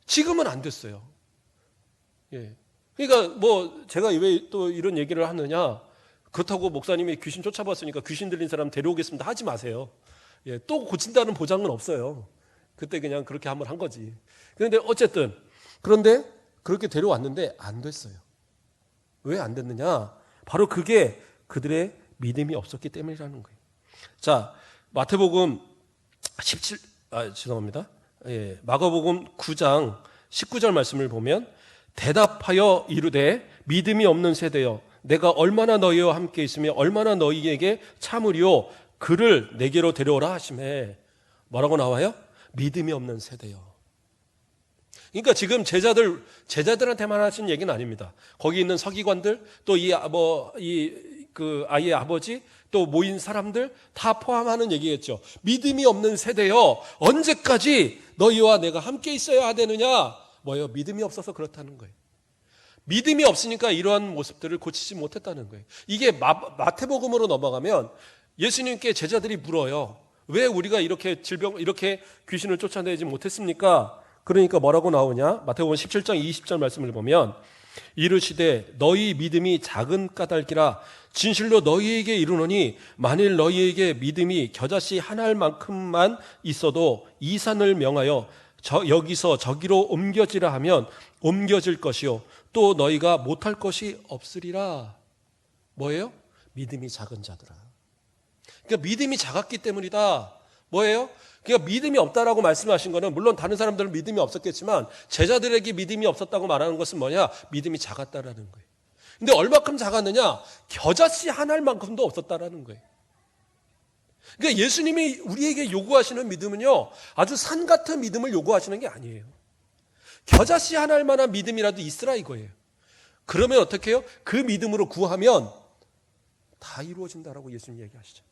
지금은 안 됐어요. 예. 그러니까 뭐 제가 왜 또 이런 얘기를 하느냐, 그렇다고 목사님이 귀신 쫓아봤으니까 귀신 들린 사람 데려오겠습니다 하지 마세요. 예. 또 고친다는 보장은 없어요. 그때 그냥 그렇게 한번 한 거지. 그런데 어쨌든 그런데 그렇게 데려왔는데 안 됐어요. 왜 안 됐느냐? 바로 그게 그들의 믿음이 없었기 때문이라는 거예요. 자, 마태복음 17, 죄송합니다. 예, 마가복음 9장 19절 말씀을 보면 대답하여 이르되 믿음이 없는 세대여 내가 얼마나 너희와 함께 있으며 얼마나 너희에게 참으리요 그를 내게로 데려오라 하시매 뭐라고 나와요? 믿음이 없는 세대여. 그러니까 지금 제자들한테만 하신 얘기는 아닙니다. 거기 있는 서기관들 또 그 아이의 아버지 또 모인 사람들 다 포함하는 얘기겠죠. 믿음이 없는 세대여 언제까지 너희와 내가 함께 있어야 되느냐? 뭐예요? 믿음이 없어서 그렇다는 거예요. 믿음이 없으니까 이러한 모습들을 고치지 못했다는 거예요. 이게 마태복음으로 넘어가면 예수님께 제자들이 물어요. 왜 우리가 이렇게 이렇게 귀신을 쫓아내지 못했습니까? 그러니까 뭐라고 나오냐? 마태복음 17장 20절 말씀을 보면 이르시되 너희 믿음이 작은 까닭이라 진실로 너희에게 이르노니 만일 너희에게 믿음이 겨자씨 한 알만큼만 있어도 이 산을 명하여 여기서 저기로 옮겨지라 하면 옮겨질 것이요 또 너희가 못할 것이 없으리라. 뭐예요? 믿음이 작은 자들아. 그러니까 믿음이 작았기 때문이다. 뭐예요? 그러니까 믿음이 없다라고 말씀하신 거는 물론 다른 사람들은 믿음이 없었겠지만 제자들에게 믿음이 없었다고 말하는 것은 뭐냐? 믿음이 작았다라는 거예요. 근데 얼마큼 작았느냐? 겨자씨 한 알만큼도 없었다라는 거예요. 그러니까 예수님이 우리에게 요구하시는 믿음은요, 아주 산 같은 믿음을 요구하시는 게 아니에요. 겨자씨 한 알만한 믿음이라도 있으라 이거예요. 그러면 어떻게 해요? 그 믿음으로 구하면 다 이루어진다라고 예수님 얘기하시죠.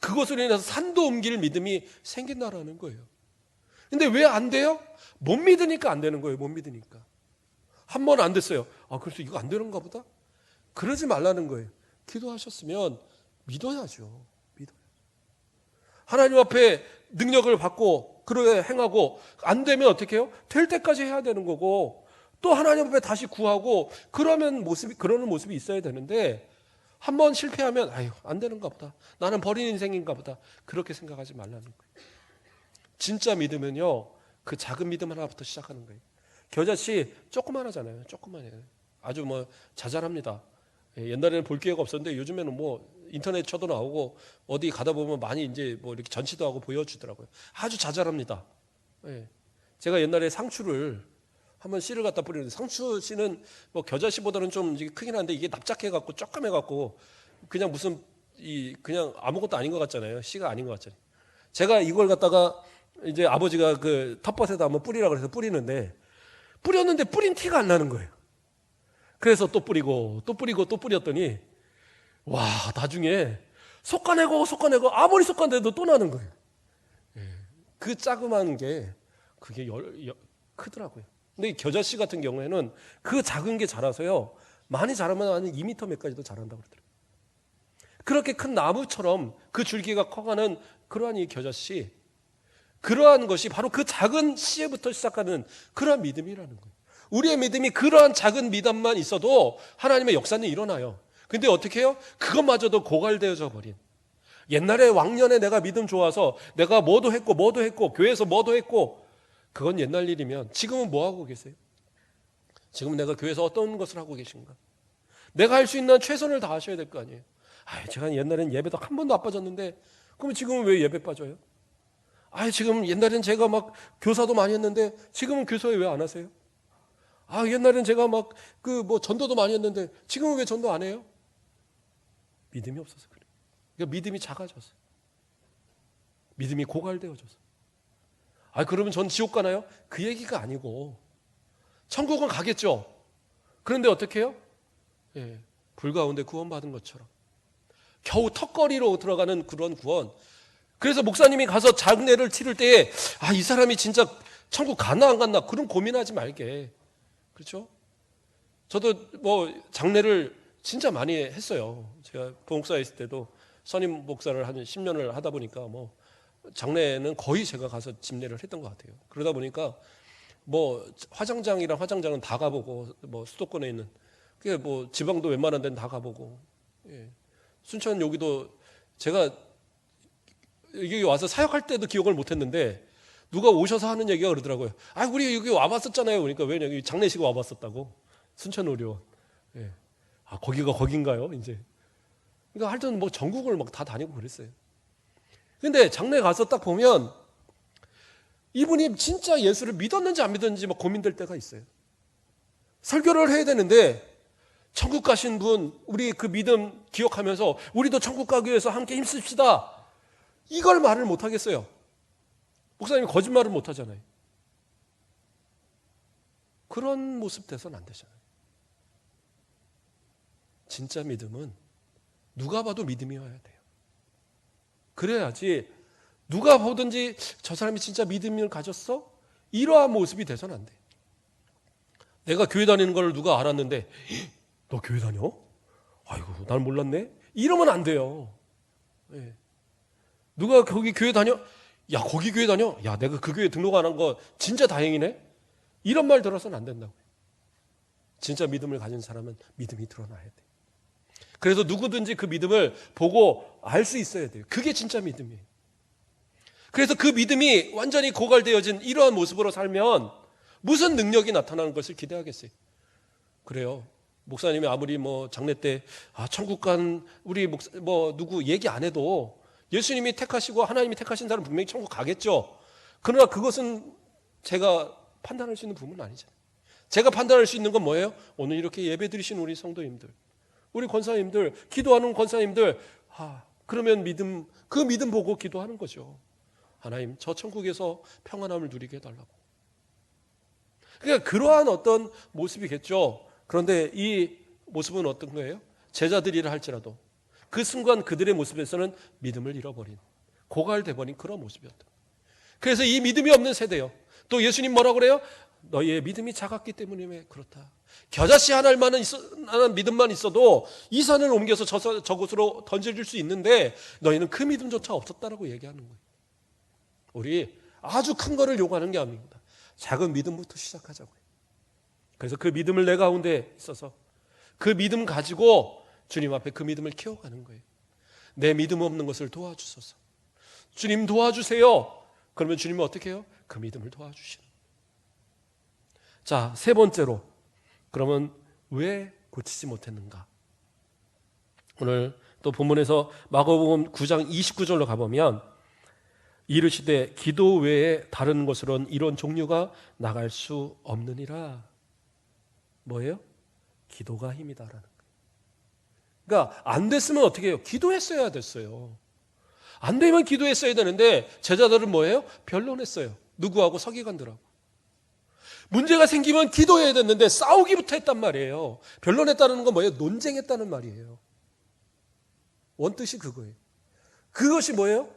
그것으로 인해서 산도 옮길 믿음이 생긴다라는 거예요. 근데 왜 안 돼요? 못 믿으니까 안 되는 거예요. 못 믿으니까. 한 번 안 됐어요. 그래서 이거 안 되는가 보다? 그러지 말라는 거예요. 기도하셨으면 믿어야죠. 하나님 앞에 능력을 받고 그렇게 행하고 안 되면 어떻게 해요? 될 때까지 해야 되는 거고 또 하나님 앞에 다시 구하고 그러는 모습이 있어야 되는데 한 번 실패하면 안 되는가 보다. 나는 버린 인생인가 보다. 그렇게 생각하지 말라는 거예요. 진짜 믿음은요. 그 작은 믿음 하나부터 시작하는 거예요. 겨자씨 조그만하잖아요. 조그만해요. 아주 자잘합니다. 옛날에는 볼 기회가 없었는데 요즘에는 인터넷 쳐도 나오고 어디 가다 보면 많이 이제 이렇게 전시도 하고 보여주더라고요. 아주 자잘합니다. 제가 옛날에 상추를 한번 씨를 갖다 뿌리는데 상추 씨는 겨자씨보다는 좀 크긴 한데 이게 납작해갖고 쪼까매갖고 그냥 그냥 아무것도 아닌 것 같잖아요. 씨가 아닌 것 같잖아요. 제가 이걸 갖다가 이제 아버지가 그 텃밭에다 한번 뿌리라 그래서 뿌렸는데 뿌린 티가 안 나는 거예요. 그래서 또 뿌리고 또 뿌렸더니 와 나중에 솎아내고 아무리 솎아내도 또 나는 거예요. 그 자그마한 게 그게 크더라고요. 근데 겨자씨 같은 경우에는 그 작은 게 자라서요 많이 자라면 한 2m 몇 가지도 자란다고 그러더라고요. 그렇게 큰 나무처럼 그 줄기가 커가는 그러한 이 겨자씨, 그러한 것이 바로 그 작은 씨에부터 시작하는 그러한 믿음이라는 거예요. 우리의 믿음이 그러한 작은 믿음만 있어도 하나님의 역사는 일어나요. 근데 어떻게 해요? 그것마저도 고갈되어져 버린. 옛날에 왕년에 내가 믿음 좋아서 내가 뭐도 했고 교회에서 뭐도 했고 그건 옛날 일이면 지금은 뭐 하고 계세요? 지금 내가 교회에서 어떤 것을 하고 계신가? 내가 할 수 있는 최선을 다하셔야 될 거 아니에요. 제가 옛날엔 예배도 한 번도 안 빠졌는데 그럼 지금은 왜 예배 빠져요? 지금 옛날엔 제가 교사도 많이 했는데 지금은 교사에 왜 안 하세요? 옛날엔 제가 전도도 많이 했는데 지금은 왜 전도 안 해요? 믿음이 없어서 그래요. 그러니까 믿음이 작아져서. 믿음이 고갈되어져서. 그러면 전 지옥 가나요? 그 얘기가 아니고 천국은 가겠죠. 그런데 어떻게 해요? 불 가운데 구원받은 것처럼 겨우 턱걸이로 들어가는 그런 구원. 그래서 목사님이 가서 장례를 치를 때에 이 사람이 진짜 천국 갔나 안 갔나 그런 고민하지 말게. 그렇죠? 저도 장례를 진짜 많이 했어요. 제가 부목사 있을 때도 선임 목사를 한 10년을 하다 보니까 뭐 장례는 거의 제가 가서 집례를 했던 것 같아요. 그러다 보니까 뭐 화장장이랑 화장장은 다 가보고, 뭐 수도권에 있는 그게 뭐 지방도 웬만한 데는 다 가보고, 예. 순천 여기도 제가 여기 와서 사역할 때도 기억을 못했는데 누가 오셔서 하는 얘기가 그러더라고요. 아, 우리 여기 와봤었잖아요. 그러니까 왜 여기 장례식 와봤었다고. 순천 의료원. 예. 아, 거기가 거긴가요? 이제. 그러니까 하여튼 뭐 전국을 막 다 다니고 그랬어요. 근데 장례 가서 딱 보면 이분이 진짜 예수를 믿었는지 안 믿었는지 막 고민될 때가 있어요. 설교를 해야 되는데 천국 가신 분, 우리 그 믿음 기억하면서 우리도 천국 가기 위해서 함께 힘씁시다. 이걸 말을 못 하겠어요. 목사님이 거짓말을 못 하잖아요. 그런 모습 돼서는 안 되잖아요. 진짜 믿음은 누가 봐도 믿음이어야 돼요. 그래야지 누가 보든지 저 사람이 진짜 믿음을 가졌어? 이러한 모습이 돼서는 안 돼요. 내가 교회 다니는 걸 누가 알았는데 너 교회 다녀? 아이고 난 몰랐네? 이러면 안 돼요. 네. 누가 거기 교회 다녀? 야 거기 교회 다녀? 야 내가 그 교회 등록 안 한 거 진짜 다행이네? 이런 말 들어서는 안 된다고요. 진짜 믿음을 가진 사람은 믿음이 드러나야 돼요. 그래서 누구든지 그 믿음을 보고 알 수 있어야 돼요. 그게 진짜 믿음이에요. 그래서 그 믿음이 완전히 고갈되어진 이러한 모습으로 살면 무슨 능력이 나타나는 것을 기대하겠어요? 그래요. 목사님이 아무리 뭐 장례 때 천국 간 우리 목사 뭐 누구 얘기 안 해도 예수님이 택하시고 하나님이 택하신 사람 분명히 천국 가겠죠. 그러나 그것은 제가 판단할 수 있는 부분은 아니잖아요. 제가 판단할 수 있는 건 뭐예요? 오늘 이렇게 예배 드리신 우리 성도님들, 우리 권사님들, 기도하는 권사님들, 그러면 그 믿음 보고 기도하는 거죠. 하나님, 저 천국에서 평안함을 누리게 해달라고. 그러니까 그러한 어떤 모습이겠죠. 그런데 이 모습은 어떤 거예요? 제자들이라 할지라도 그 순간 그들의 모습에서는 믿음을 잃어버린, 고갈돼버린 그런 모습이었다. 그래서 이 믿음이 없는 세대요. 또 예수님 뭐라고 그래요? 너희의 믿음이 작았기 때문에 그렇다. 겨자씨 하나만은 믿음만 있어도 이 산을 옮겨서 저곳으로 던져줄 수 있는데 너희는 그 믿음조차 없었다라고 얘기하는 거예요. 우리 아주 큰 거를 요구하는 게 아닙니다. 작은 믿음부터 시작하자고요. 그래서 그 믿음을 내 가운데 있어서 그 믿음 가지고 주님 앞에 그 믿음을 키워가는 거예요. 내 믿음 없는 것을 도와주소서. 주님 도와주세요. 그러면 주님은 어떻게 해요? 그 믿음을 도와주시는 거예요. 자, 세 번째로 그러면 왜 고치지 못했는가? 오늘 또 본문에서 마가복음 9장 29절로 가보면 이르시되 기도 외에 다른 것으로는 이런 종류가 나갈 수 없느니라. 뭐예요? 기도가 힘이다라는 거예요. 그러니까 안 됐으면 어떻게 해요? 기도했어야 됐어요. 안 되면 기도했어야 되는데 제자들은 뭐예요? 변론했어요. 누구하고? 서기관들하고. 문제가 생기면 기도해야 됐는데 싸우기부터 했단 말이에요. 변론했다는 건 뭐예요? 논쟁했다는 말이에요. 원뜻이 그거예요. 그것이 뭐예요?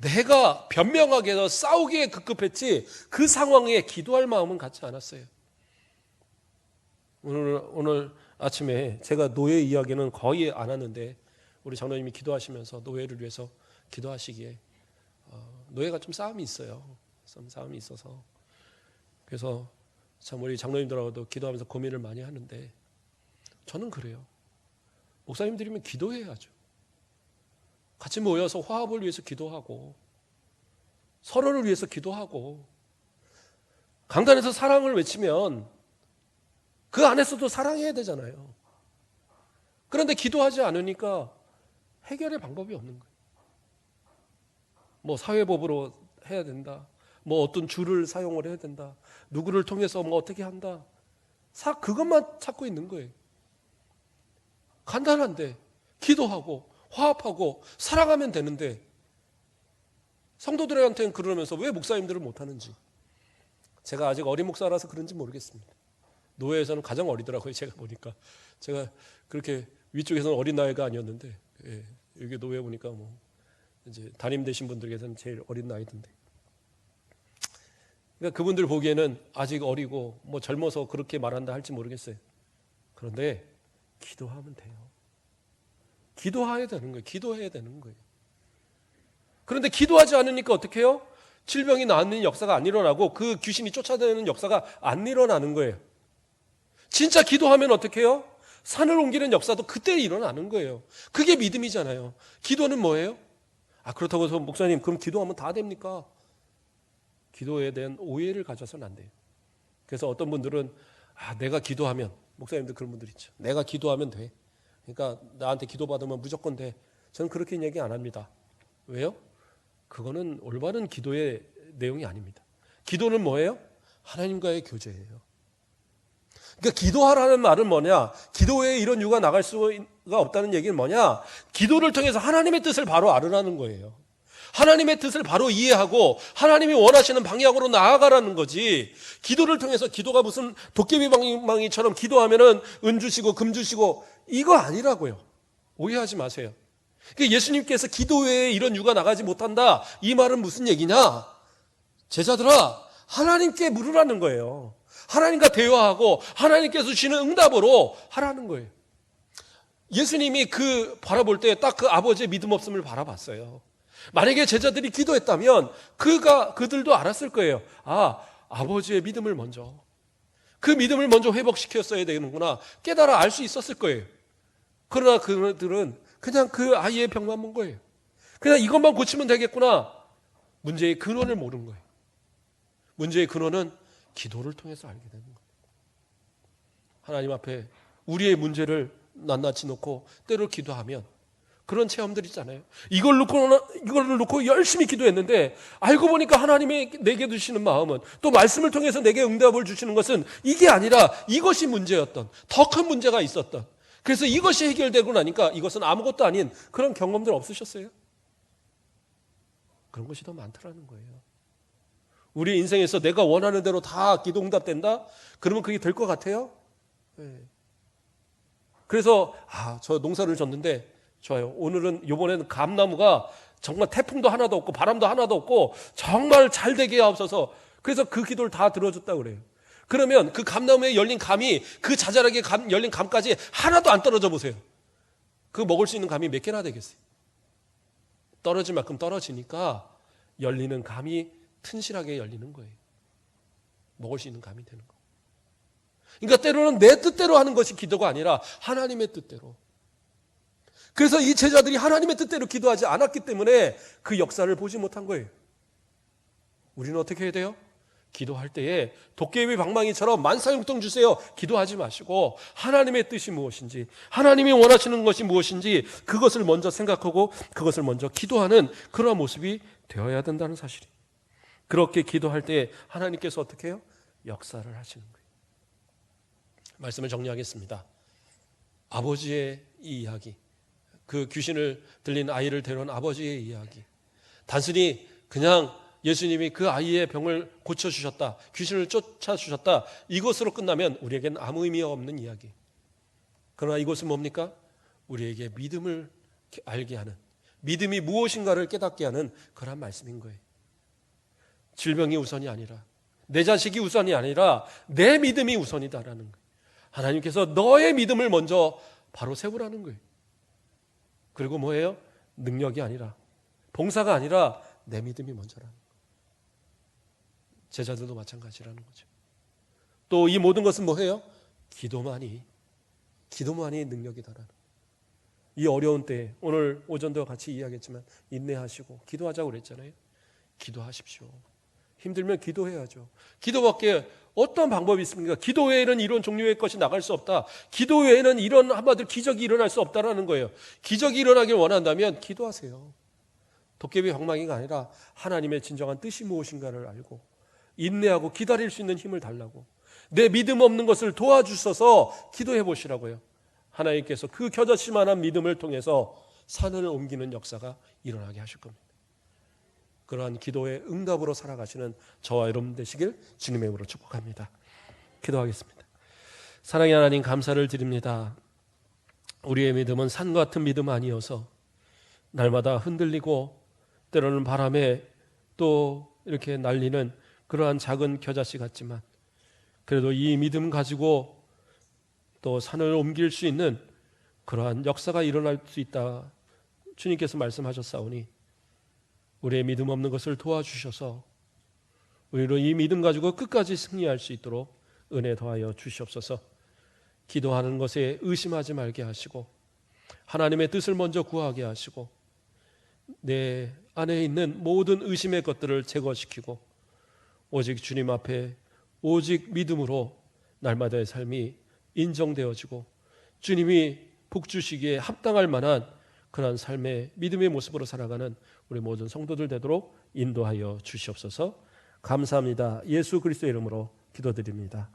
내가 변명하게 해서 싸우기에 급급했지 그 상황에 기도할 마음은 갖지 않았어요. 오늘 아침에 제가 노예 이야기는 거의 안 하는데 우리 장로님이 기도하시면서 노예를 위해서 기도하시기에 노예가 좀 싸움이 있어요. 싸움이 있어서 그래서 참 우리 장로님들하고도 기도하면서 고민을 많이 하는데 저는 그래요. 목사님들이면 기도해야죠. 같이 모여서 화합을 위해서 기도하고 서로를 위해서 기도하고 강단에서 사랑을 외치면 그 안에서도 사랑해야 되잖아요. 그런데 기도하지 않으니까 해결의 방법이 없는 거예요. 뭐 사회법으로 해야 된다. 뭐 어떤 줄을 사용을 해야 된다. 누구를 통해서 뭐 어떻게 한다. 그것만 찾고 있는 거예요. 간단한데 기도하고 화합하고 사랑하면 되는데 성도들한테는 그러면서 왜 목사님들은 못하는지. 제가 아직 어린 목사라서 그런지 모르겠습니다. 노예에서는 가장 어리더라고요. 제가 보니까. 제가 그렇게 위쪽에서는 어린 나이가 아니었는데 여기 노예 보니까 뭐 이제 담임 되신 분들께서는 제일 어린 나이던데. 그러니까 그분들 보기에는 아직 어리고 뭐 젊어서 그렇게 말한다 할지 모르겠어요. 그런데 기도하면 돼요. 기도해야 되는 거예요. 기도해야 되는 거예요. 그런데 기도하지 않으니까 어떻게 해요? 질병이 낫는 역사가 안 일어나고 그 귀신이 쫓아다니는 역사가 안 일어나는 거예요. 진짜 기도하면 어떻게 해요? 산을 옮기는 역사도 그때 일어나는 거예요. 그게 믿음이잖아요. 기도는 뭐예요? 그렇다고 해서 목사님 그럼 기도하면 다 됩니까? 기도에 대한 오해를 가져서는 안 돼요. 그래서 어떤 분들은 내가 기도하면, 목사님들 그런 분들 있죠. 내가 기도하면 돼. 그러니까 나한테 기도받으면 무조건 돼. 저는 그렇게 얘기 안 합니다. 왜요? 그거는 올바른 기도의 내용이 아닙니다. 기도는 뭐예요? 하나님과의 교제예요. 그러니까 기도하라는 말은 뭐냐? 기도에 이런 유가 나갈 수가 없다는 얘기는 뭐냐? 기도를 통해서 하나님의 뜻을 바로 알으라는 거예요. 하나님의 뜻을 바로 이해하고 하나님이 원하시는 방향으로 나아가라는 거지. 기도를 통해서 기도가 무슨 도깨비 방망이처럼 기도하면은 은 주시고 금 주시고 이거 아니라고요. 오해하지 마세요. 그러니까 예수님께서 기도 외에 이런 유가 나가지 못한다. 이 말은 무슨 얘기냐? 제자들아, 하나님께 물으라는 거예요. 하나님과 대화하고 하나님께서 주시는 응답으로 하라는 거예요. 예수님이 바라볼 때 딱 그 아버지의 믿음 없음을 바라봤어요. 만약에 제자들이 기도했다면 그들도 알았을 거예요. 아버지의 믿음을 먼저, 그 믿음을 먼저 회복시켰어야 되는구나 깨달아 알 수 있었을 거예요. 그러나 그들은 그냥 그 아이의 병만 본 거예요. 그냥 이것만 고치면 되겠구나. 문제의 근원을 모르는 거예요. 문제의 근원은 기도를 통해서 알게 되는 거예요. 하나님 앞에 우리의 문제를 낱낱이 놓고 때로 기도하면 그런 체험들 있잖아요. 이걸 놓고 열심히 기도했는데 알고 보니까 하나님이 내게 주시는 마음은, 또 말씀을 통해서 내게 응답을 주시는 것은 이게 아니라 이것이 문제였던, 더 큰 문제가 있었던, 그래서 이것이 해결되고 나니까 이것은 아무것도 아닌 그런 경험들 없으셨어요? 그런 것이 더 많더라는 거예요. 우리 인생에서 내가 원하는 대로 다 기도 응답된다? 그러면 그게 될 것 같아요? 네. 그래서 저 농사를 졌는데 좋아요. 이번에는 감나무가 정말 태풍도 하나도 없고 바람도 하나도 없고 정말 잘 되게 하옵소서. 그래서 그 기도를 다 들어줬다고 그래요. 그러면 그 감나무에 열린 감이 그 자잘하게 열린 감까지 하나도 안 떨어져 보세요. 그 먹을 수 있는 감이 몇 개나 되겠어요? 떨어질 만큼 떨어지니까 열리는 감이 튼실하게 열리는 거예요. 먹을 수 있는 감이 되는 거예요. 그러니까 때로는 내 뜻대로 하는 것이 기도가 아니라 하나님의 뜻대로. 그래서 이 제자들이 하나님의 뜻대로 기도하지 않았기 때문에 그 역사를 보지 못한 거예요. 우리는 어떻게 해야 돼요? 기도할 때에 도깨비 방망이처럼 만사형통 주세요 기도하지 마시고 하나님의 뜻이 무엇인지, 하나님이 원하시는 것이 무엇인지 그것을 먼저 생각하고 그것을 먼저 기도하는 그런 모습이 되어야 된다는 사실이에요. 그렇게 기도할 때 하나님께서 어떻게 해요? 역사를 하시는 거예요. 말씀을 정리하겠습니다. 아버지의 이 이야기, 그 귀신을 들린 아이를 데려온 아버지의 이야기, 단순히 그냥 예수님이 그 아이의 병을 고쳐주셨다, 귀신을 쫓아주셨다, 이것으로 끝나면 우리에겐 아무 의미가 없는 이야기. 그러나 이것은 뭡니까? 우리에게 믿음을 알게 하는, 믿음이 무엇인가를 깨닫게 하는 그런 말씀인 거예요. 질병이 우선이 아니라, 내 자식이 우선이 아니라 내 믿음이 우선이다라는 거예요. 하나님께서 너의 믿음을 먼저 바로 세우라는 거예요. 그리고 뭐예요? 능력이 아니라, 봉사가 아니라 내 믿음이 먼저라는 거예요. 제자들도 마찬가지라는 거죠. 또 이 모든 것은 뭐예요? 기도만이 능력이다라는. 이 어려운 때에 오늘 오전도 같이 이야기했지만 인내하시고 기도하자고 그랬잖아요. 기도하십시오. 힘들면 기도해야죠. 기도밖에 어떤 방법이 있습니까? 기도 외에는 이런 종류의 것이 나갈 수 없다. 기도 외에는 이런 한마디로 기적이 일어날 수 없다라는 거예요. 기적이 일어나길 원한다면 기도하세요. 도깨비 방망이가 아니라 하나님의 진정한 뜻이 무엇인가를 알고 인내하고 기다릴 수 있는 힘을 달라고, 내 믿음 없는 것을 도와주셔서 기도해 보시라고요. 하나님께서 그 겨자씨만한 믿음을 통해서 산을 옮기는 역사가 일어나게 하실 겁니다. 그러한 기도의 응답으로 살아가시는 저와 여러분 되시길 주님의 이름으로 축복합니다. 기도하겠습니다. 사랑의 하나님, 감사를 드립니다. 우리의 믿음은 산 같은 믿음 아니어서 날마다 흔들리고 때로는 바람에 또 이렇게 날리는 그러한 작은 겨자씨 같지만, 그래도 이 믿음 가지고 또 산을 옮길 수 있는 그러한 역사가 일어날 수 있다 주님께서 말씀하셨사오니 우리의 믿음 없는 것을 도와주셔서 우리로 이 믿음 가지고 끝까지 승리할 수 있도록 은혜 더하여 주시옵소서. 기도하는 것에 의심하지 말게 하시고 하나님의 뜻을 먼저 구하게 하시고 내 안에 있는 모든 의심의 것들을 제거시키고 오직 주님 앞에 오직 믿음으로 날마다의 삶이 인정되어지고 주님이 복 주시기에 합당할 만한 그러한 삶의 믿음의 모습으로 살아가는 우리 모든 성도들 되도록 인도하여 주시옵소서. 감사합니다. 예수 그리스도의 이름으로 기도드립니다.